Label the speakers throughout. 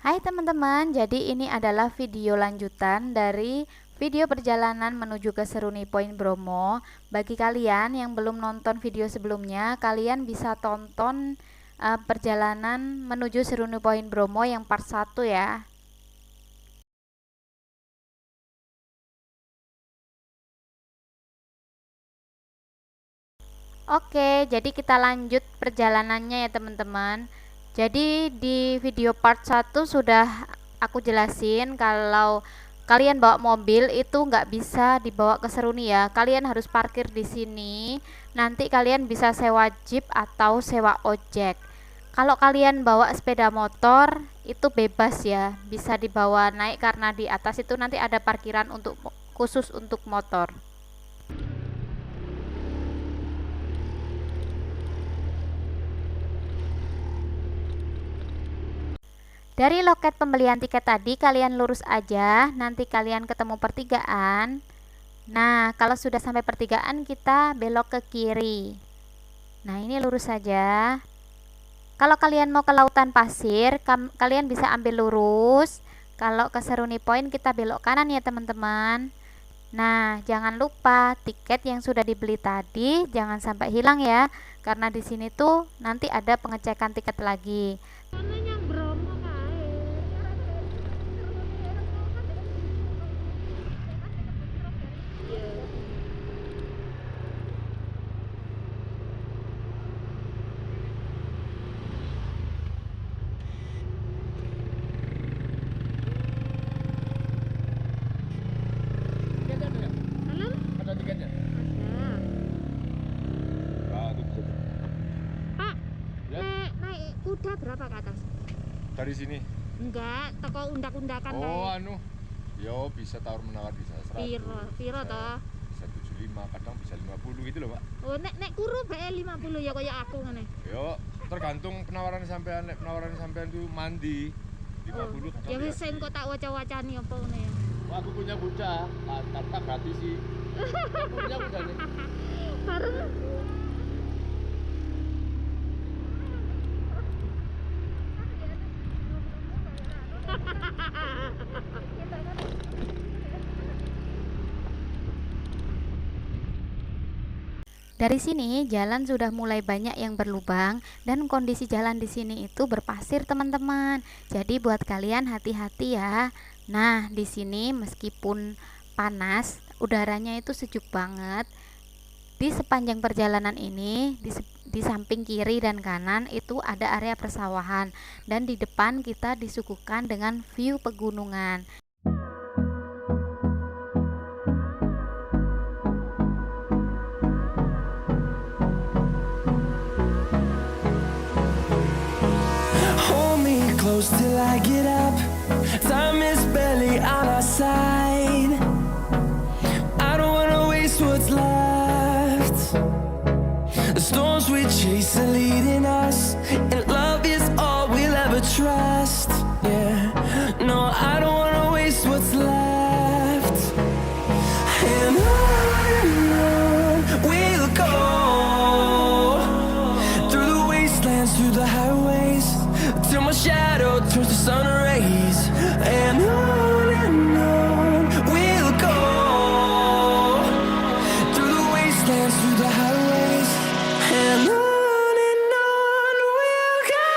Speaker 1: Hai teman-teman, jadi ini adalah video lanjutan dari video perjalanan menuju ke Seruni Point Bromo. Bagi kalian yang belum nonton video sebelumnya, kalian bisa tonton perjalanan menuju Seruni Point Bromo yang part 1 ya. Oke, jadi kita lanjut perjalanannya ya teman-teman. Jadi di video part 1 sudah aku jelasin kalau kalian bawa mobil itu nggak bisa dibawa ke Seruni ya. Kalian harus parkir di sini. Nanti kalian bisa sewa jeep atau sewa ojek. Kalau kalian bawa sepeda motor itu bebas ya, bisa dibawa naik karena di atas itu nanti ada parkiran khusus untuk motor. Dari loket pembelian tiket tadi kalian lurus aja, nanti kalian ketemu pertigaan. Nah, kalau sudah sampai pertigaan kita belok ke kiri. Nah, ini lurus saja. Kalau kalian mau ke lautan pasir, kalian bisa ambil lurus. Kalau ke Seruni Point kita belok kanan ya teman-teman. Nah, jangan lupa tiket yang sudah dibeli tadi jangan sampai hilang ya, karena di sini tuh nanti ada pengecekan tiket lagi.
Speaker 2: Kuda berapa ke atas?
Speaker 3: Dari sini?
Speaker 2: Enggak, toko undak-undakan.
Speaker 3: Oh, yo bisa tawar menawar bisa 100.
Speaker 2: Piro toh?
Speaker 3: Bisa 75, kadang bisa 50 gitu loh, Pak.
Speaker 2: Oh, nek kuru bae 50 ya kayak aku ngene.
Speaker 3: Yo, tergantung penawaran sampean. Nek penawaran sampean tuh mandi 50 kadang.
Speaker 2: Ya wis sing kok tak waca-wacani apa ngene ya.
Speaker 3: Wah, aku punya kuda, tanpa gratis sih. Aku punya kuda nih.
Speaker 2: Baru
Speaker 1: Dari sini jalan sudah mulai banyak yang berlubang dan kondisi jalan di sini itu berpasir teman-teman. Jadi buat kalian hati-hati ya. Nah, di sini meskipun panas, udaranya itu sejuk banget. Di sepanjang perjalanan ini, di samping kiri dan kanan itu ada area persawahan dan di depan kita disuguhkan dengan view pegunungan.
Speaker 4: Close till I get up. Time is barely on our side. I don't wanna waste what's left. The storms we chase are leading us, and love is all we'll ever trust. Yeah, no, I don't wanna waste what's left. And on we'll go, through the wastelands, through the highways, till my shadow turns to sun rays. And on we'll go, through the wastelands, through the highways. And on we'll go.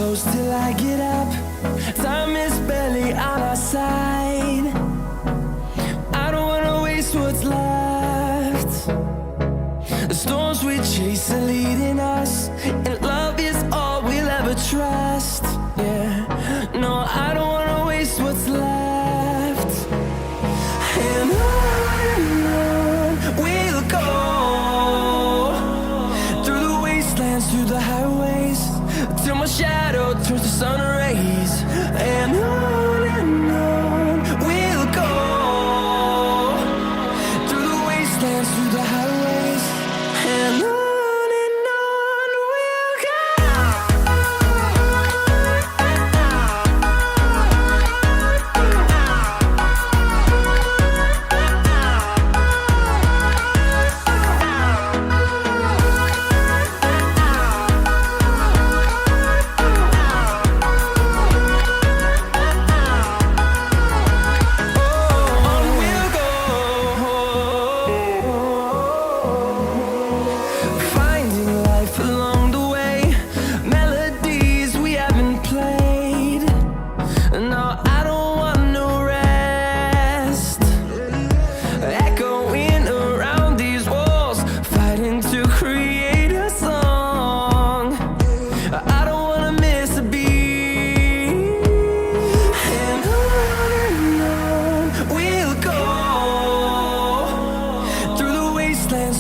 Speaker 4: close till I get up. Time is barely on our side. I don't wanna waste what's left. The storms we chase are leading us, and love is all we'll ever trust. Yeah, no, I don't wanna waste what's left. And on we'll go, through the wastelands, through the highways, till my shadow turns to sun rays. And on we'll go, through the wastelands, through the highways, and on we'll go.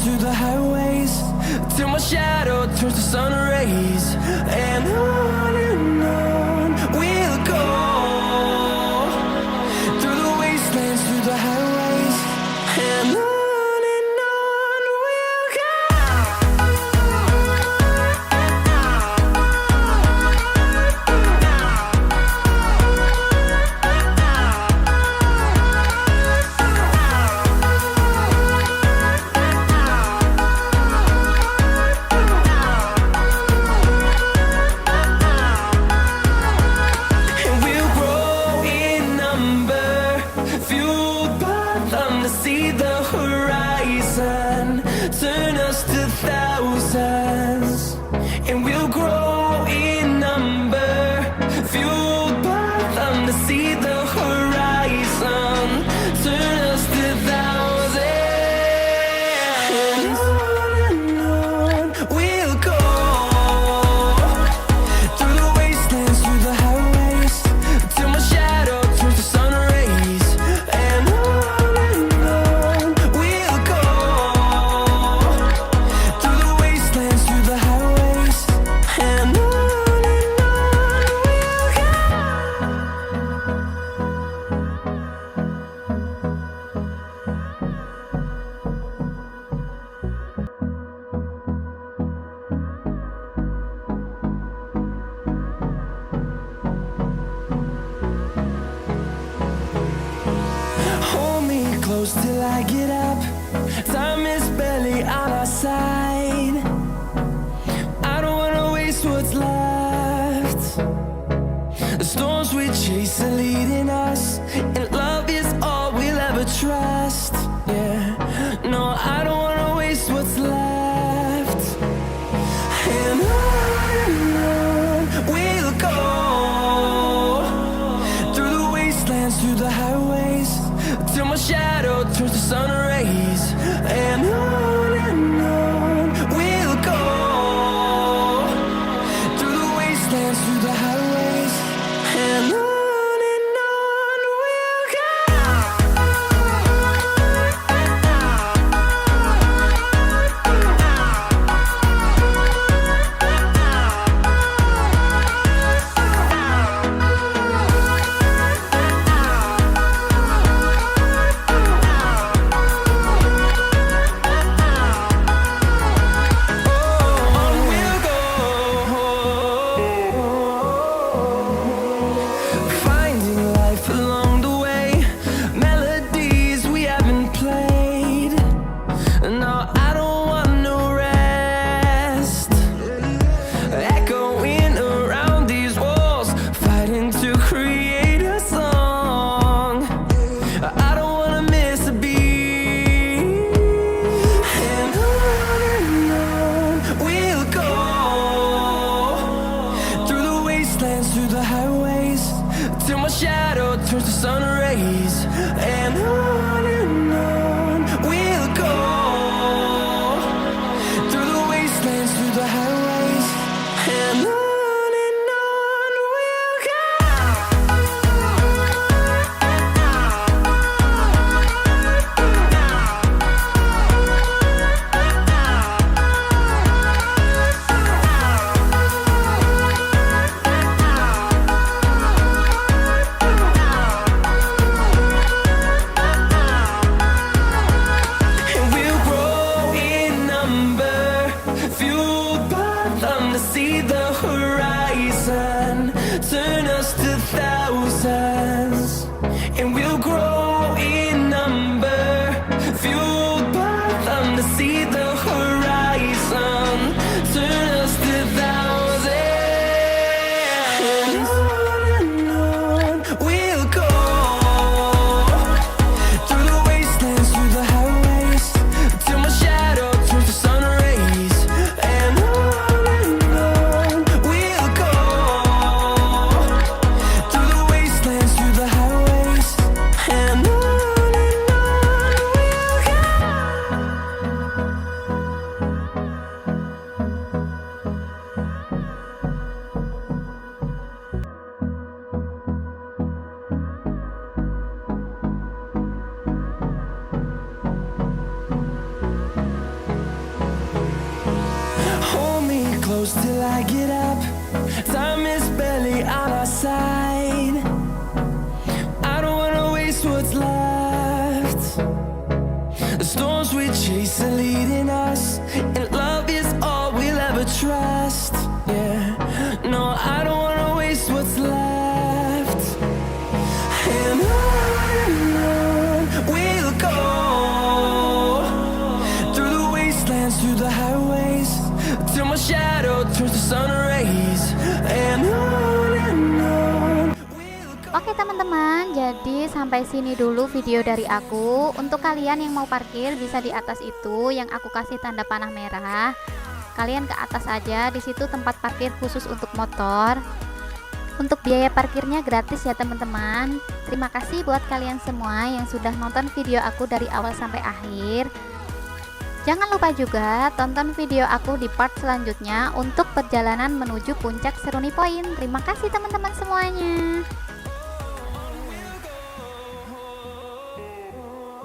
Speaker 4: Through the highways, till my shadow turns to sun rays. And on we'll go, through the wastelands, through the highways, and on we'll go. See the horizon turn us to thousands, and we'll grow in number, fueled by them to see the horizon turn us to thousands. And on we'll go, through the wastelands, through the highways, till my shadow turns to sun rays. And close till I get up. Time is barely on our side. I don't wanna waste what's left. The storms we chase are leading us, and love is all we'll ever trust. Yeah, no, I don't wanna waste what's left. And on we'll go, through the wastelands, through the highways, till my shadow turns to sun rays. And on we'll go, through the wastelands, through the highways, and on close till I get up. Time is barely on our side. I don't wanna waste what's left. The storms we chase are leading us, and love is all we'll ever trust. Yeah, no, I don't wanna waste what's left. And on we'll go, through the wastelands, through the highways, till my shadow turns to sun rays. And on we'll go.
Speaker 1: Oke teman-teman, jadi sampai sini dulu video dari aku. Untuk kalian yang mau parkir bisa di atas itu yang aku kasih tanda panah merah. Kalian ke atas aja, di situ tempat parkir khusus untuk motor. Untuk biaya parkirnya gratis ya teman-teman. Terima kasih buat kalian semua yang sudah nonton video aku dari awal sampai akhir. Jangan lupa juga tonton video aku di part selanjutnya untuk perjalanan menuju Puncak Seruni Point. Terima kasih teman-teman semuanya.